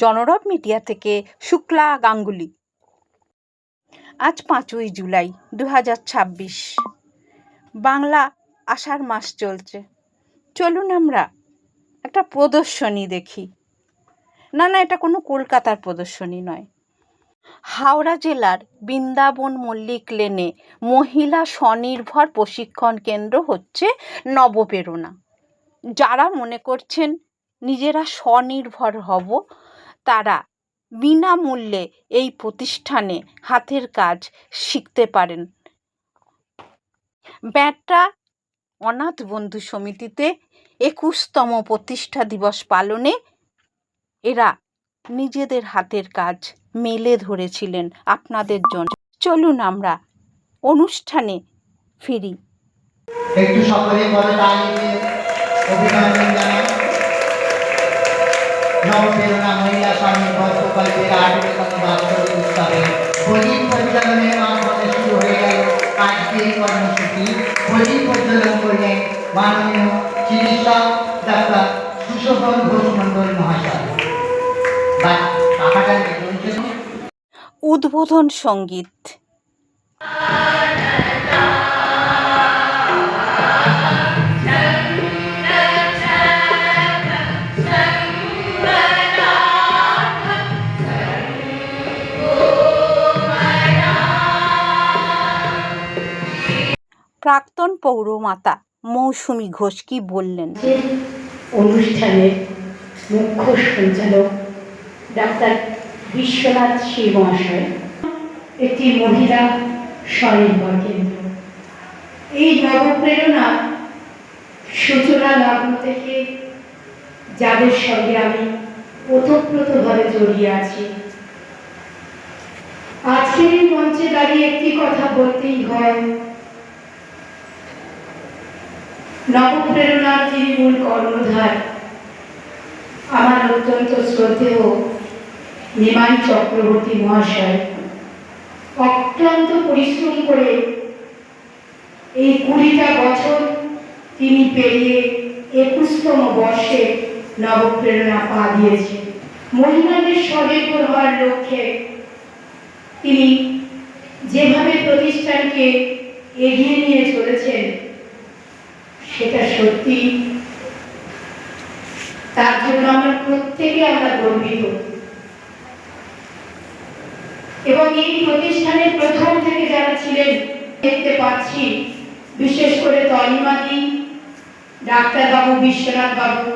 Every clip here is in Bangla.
জনরব মিডিয়া থেকে শুক্লা গাঙ্গুলি। আজ 5ই জুলাই 2026। বাংলা আষাঢ় মাস চলছে। চলুন আমরা একটা প্রদর্শনী দেখি। না, এটা কোনো কলকাতার প্রদর্শনী নয়। হাওড়া জেলার বৃন্দাবন মল্লিক লেনে মহিলা স্বনির্ভর প্রশিক্ষণ কেন্দ্র হচ্ছে নবপ্রেরণা। যারা মনে করছেন নিজেরা স্বনির্ভর হব, তারা বিনামূল্যে এই প্রতিষ্ঠানে হাতের কাজ শিখতে পারেন। ব্যাটা অনাথ বন্ধু সমিতিতে 21তম প্রতিষ্ঠা দিবস পালনে এরা নিজেদের হাতের কাজ মেলে ধরেছিলেন আপনাদের জন্য। চলুন আমরা অনুষ্ঠানে ফিরি। একটু সকলে বলে দাঁড়িয়ে অভিনন্দন জানাই নবপ্রেরণা মহিলা স্বনির্ভর প্রকল্পের 18তম বাৎসরিক উৎসবে প্রদীপ প্রজ্বলনের মাধ্যমে শুরু হয়ে গেল আজকে এই কর্মসূচি। প্রদীপ প্রজ্বলন করলেন মাননীয় চিকিৎসক ডাক্তার সুশোভন ঘোষ মণ্ডল মহাশয়। উদ্বোধন সঙ্গীত। প্রাক্তন পৌরমাতা মৌসুমী ঘোষ কি বললেন? অনুষ্ঠানের মুখ্য সঞ্চালক ডাক্তার বিশ্বনাথ শ্রী মহাশয়, একটি মহিলা স্বনির্ভর কেন্দ্র। এই নবপ্রেরণা সূচনা লগ্ন থেকে যাদের সঙ্গে আমি ওতপ্রোতভাবে জড়িয়ে আছি, আজকের এই মঞ্চে দাঁড়িয়ে একটি কথা বলতেই হয়। নবপ্রেরণার যিনি মূল কর্ণধার, আমার অত্যন্ত শ্রদ্ধেয় নিমাই চক্রবর্তী মহাশয় অক্লান্ত পরিশ্রম করে এই 20টা বছর তিনি পেরিয়ে 21তম বর্ষে নবপ্রেরণা পা দিয়েছে। মহিলাদের স্বনির্ভর হওয়ার লক্ষ্যে তিনি যেভাবে প্রতিষ্ঠানকে এগিয়ে নিয়ে চলেছেন, সেটা সত্যি, তার জন্য আমরা প্রত্যেকে গর্বিত। এবং এই প্রতিষ্ঠানের প্রথম থেকে যারা ছিলেন দেখতে পাচ্ছি, বিশেষ করে তনিমাদি, ডাক্তারবাবু, বিশ্বনাথ বাবু,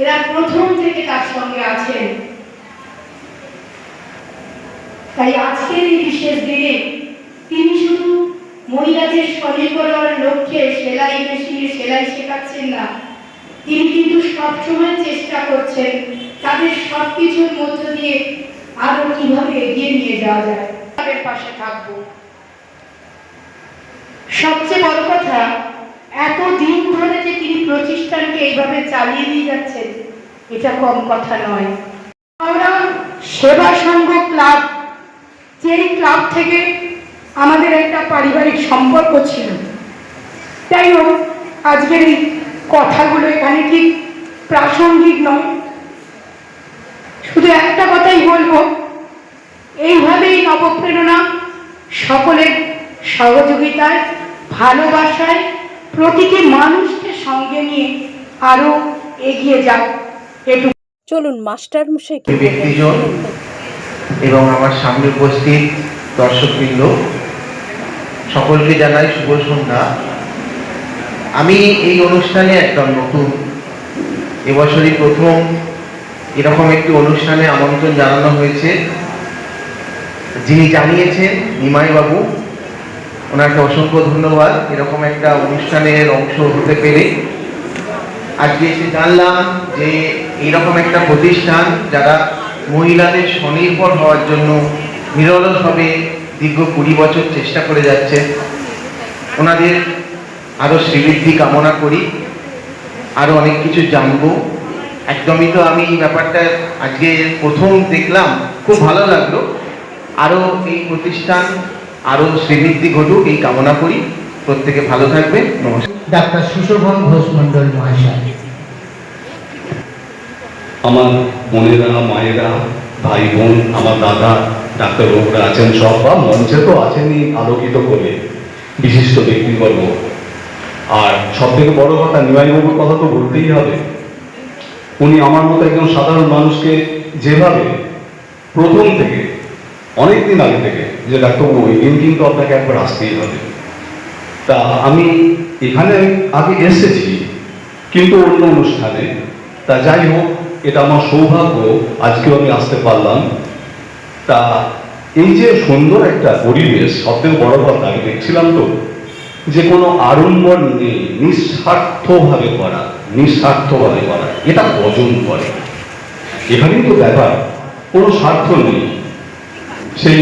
এরা প্রথম থেকে তার সঙ্গে আছেন। তাই আজকের এই বিশেষ দিনে তিনি শুধু মহিলাদের স্বনির্ভর হওয়ার লক্ষ্যে সেলাই মেশিনে সেলাই শেখাচ্ছেন না, তিনি কিন্তু সবসময় চেষ্টা করছেন তাদের সবকিছুর মধ্য দিয়ে আরো কিভাবে এগিয়ে নিয়ে যাওয়া যায়, তাদের পাশে থাকবো। সবচেয়ে বড় কথা, এতদিন ধরে যে তিনি প্রতিষ্ঠানকে এইভাবে চালিয়ে নিয়ে যাচ্ছেন, এটা কম কথা নয়। আমরা সেবা সংঘ ক্লাব, যেই ক্লাব থেকে আমাদের একটা পারিবারিক সম্পর্ক ছিল। যাই হোক, আজকের এই কথাগুলো এখানে ঠিক প্রাসঙ্গিক নয়। শুধু একটা কথাই বলবো, এইভাবেই নবপ্রেরণা সকলের সহযোগিতায়, ভালোবাসায় প্রতিটি মানুষকে সঙ্গে নিয়ে আরো এগিয়ে যাক। একটু চলুন মাস্টার মশাই ব্যক্তিজন এবং আমার সামনে উপস্থিত দর্শকবৃন্দ, সকলকে জানাই শুভ সন্ধ্যা। আমি এই অনুষ্ঠানে একদম নতুন, এবছরই প্রথম এরকম একটি অনুষ্ঠানে আমন্ত্রণ জানানো হয়েছে। যিনি জানিয়েছেন নিমাই বাবু, ওনাকে অসংখ্য ধন্যবাদ এরকম একটা অনুষ্ঠানের অংশ হতে পেরে। আজকে এসে জানলাম যে এইরকম একটা প্রতিষ্ঠান যারা মহিলাদের স্বনির্ভর হওয়ার জন্য নিরলসভাবে দীর্ঘ 20 বছর চেষ্টা করে যাচ্ছে। ওনাদের আরো শ্রীবৃদ্ধি কামনা করি, আরো অনেক কিছু জানবো। একদমই তো আমি এই ব্যাপারটা আজকে প্রথম দেখলাম, খুব ভালো লাগলো। আরো এই প্রতিষ্ঠান আরো শ্রীবৃদ্ধি ঘটুক এই কামনা করি। প্রত্যেকে ভালো থাকবে। নমস্কার। ডাক্তার সুশোভন ঘোষ মণ্ডল মহাশয়। আমার বোনেরা, মায়েরা, ভাই বোন, আমার দাদা, ডাক্তারবাবুরা আছেন সব, বা মঞ্চে তো আছেনই আলোকিত করে বিশিষ্ট ব্যক্তিবর্গ। আর সব থেকে বড় কথা, নিমাইবাবুর কথা তো বলতেই হবে। উনি আমার মতো একজন সাধারণ মানুষকে যেভাবে প্রথম থেকে, অনেকদিন আগে থেকে, যে ডাক্তারবাবু ওই দিন কিন্তু আপনাকে একবার আসতেই হবে। তা আমি এখানে আগে এসেছি কিন্তু অন্য অনুষ্ঠানে। তা যাই হোক, এটা আমার সৌভাগ্য, আজকেও আমি আসতে পারলাম। তা এই যে সুন্দর একটা পরিবেশ, সবথেকে বড় কথা আমি দেখছিলাম তো যে কোনো আড়ম্বর নেই, নিঃস্বার্থভাবে করা, এটা কজন করে? এখানেই তো ব্যাপার, কোনো স্বার্থ নেই। সেই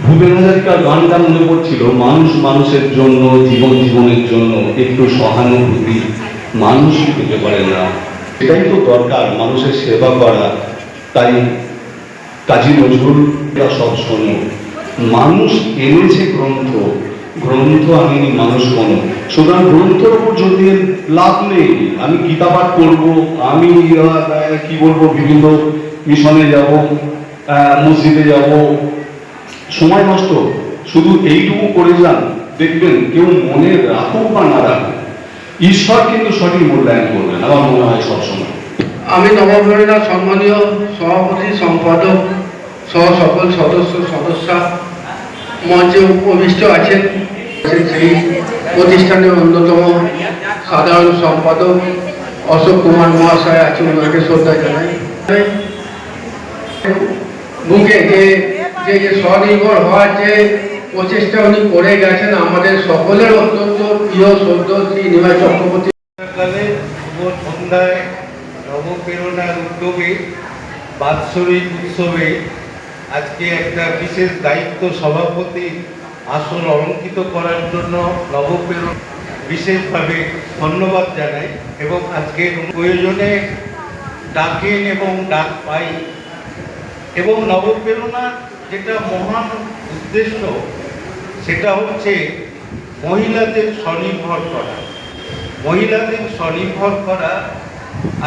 ভূপেন হাজারিকার গানটা মনে পড়ছিল, মানুষ মানুষের জন্য, জীবন জীবনের জন্য একটু সহানুভূতি মানুষ কি পেতে পারে না? এটাই তো দরকার, মানুষের সেবা করা। তাই কাজী নজরুল সব শোনো, মানুষ এনেছে গ্রন্থ, গ্রন্থ আনেনি মানুষ কোনো। সুতরাং গ্রন্থের উপর জোর দিয়ে লাভ নেই। আমি গীতা পাঠ করবো, আমি কি বলবো, বিভিন্ন মিশনে যাব, মসজিদে যাব, সময় নষ্ট। শুধু এইটুকু করে যান, দেখবেন কেউ মনে রাখুক বা না রাখুক, ঈশ্বর কিন্তু সঠিক মূল্যায়ন করবেন, আমার মনে হয় সবসময়। আমি নবভূমিকা সম্মানীয় সভাপতি, সম্পাদক সহ সকল সদস্যা মঞ্চে উপবিষ্ট আছেন। সেই প্রতিষ্ঠানের অন্যতম সাধারণ সম্পাদক অশোক কুমার মহাশয় আছেন, ওনাকে শ্রদ্ধা জানাই। বুকে যে স্বনির্ভর হওয়ার যে প্রচেষ্টা উনি করে গেছেন, আমাদের সকলের অত্যন্ত প্রিয় শ্রদ্ধ শ্রী নিমাই চক্রবর্তী। সন্ধ্যায় নবপ্রেরণার উদ্যোগে বাৎসরিক উৎসবে আজকে একটা বিশেষ দায়িত্ব, সভাপতি আসন অলঙ্কিত করার জন্য নবপ্রেরণা বিশেষভাবে ধন্যবাদ জানাই। এবং আজকে প্রয়োজনে ডাকেন এবং ডাক পাই। এবং নবপ্রেরণার যেটা মহান উদ্দেশ্য, সেটা হচ্ছে মহিলাদের স্বনির্ভর করা। মহিলাদের স্বনির্ভর করা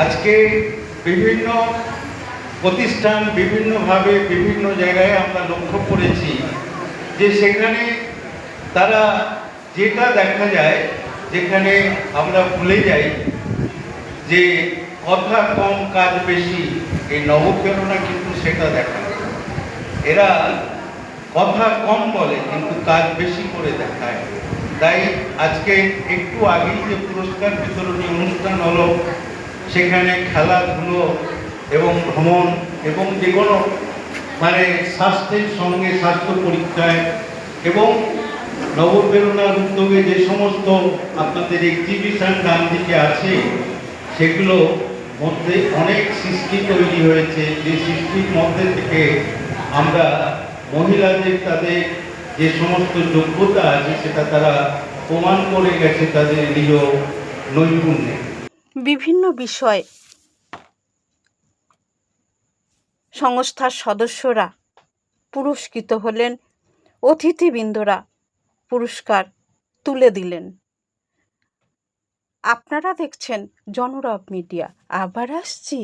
আজকে বিভিন্ন প্রতিষ্ঠান, বিভিন্নভাবে বিভিন্ন জায়গায় আমরা লক্ষ্য করেছি যে সেখানে তারা যেটা দেখা যায়, যেখানে আমরা ভুলে যাই যে কথা কম কাজ বেশি, এই নবপ্রেরণা কিন্তু সেটা দেখায়। এরা কথা কম বলে কিন্তু কাজ বেশি করে দেখায়। তাই আজকে একটু আগেই যে পুরস্কার বিতরণী অনুষ্ঠান হলো, সেখানে খেলাধুলো এবং ভ্রমণ এবং যে কোনো স্বাস্থ্যের সঙ্গে স্বাস্থ্য পরীক্ষায় এবং নবপ্রেরণার উদ্যোগে যে সমস্ত আপনাদের এক্সিবিশন ডান দিকে আছে, সেগুলো মধ্যে অনেক সৃষ্টি তৈরি হয়েছে। যে সৃষ্টির মধ্যে থেকে আমরা মহিলাদের তাদের যে সমস্ত যোগ্যতা আছে সেটা তারা প্রমাণ করে গেছে তাদের নিজ নৈপুণ্যে। বিভিন্ন বিষয়ে সংস্থার সদস্যরা পুরস্কৃত হলেন, অতিথিবৃন্দরা পুরস্কার তুলে দিলেন। আপনারা দেখছেন জনরব মিডিয়া। আবার আসছি।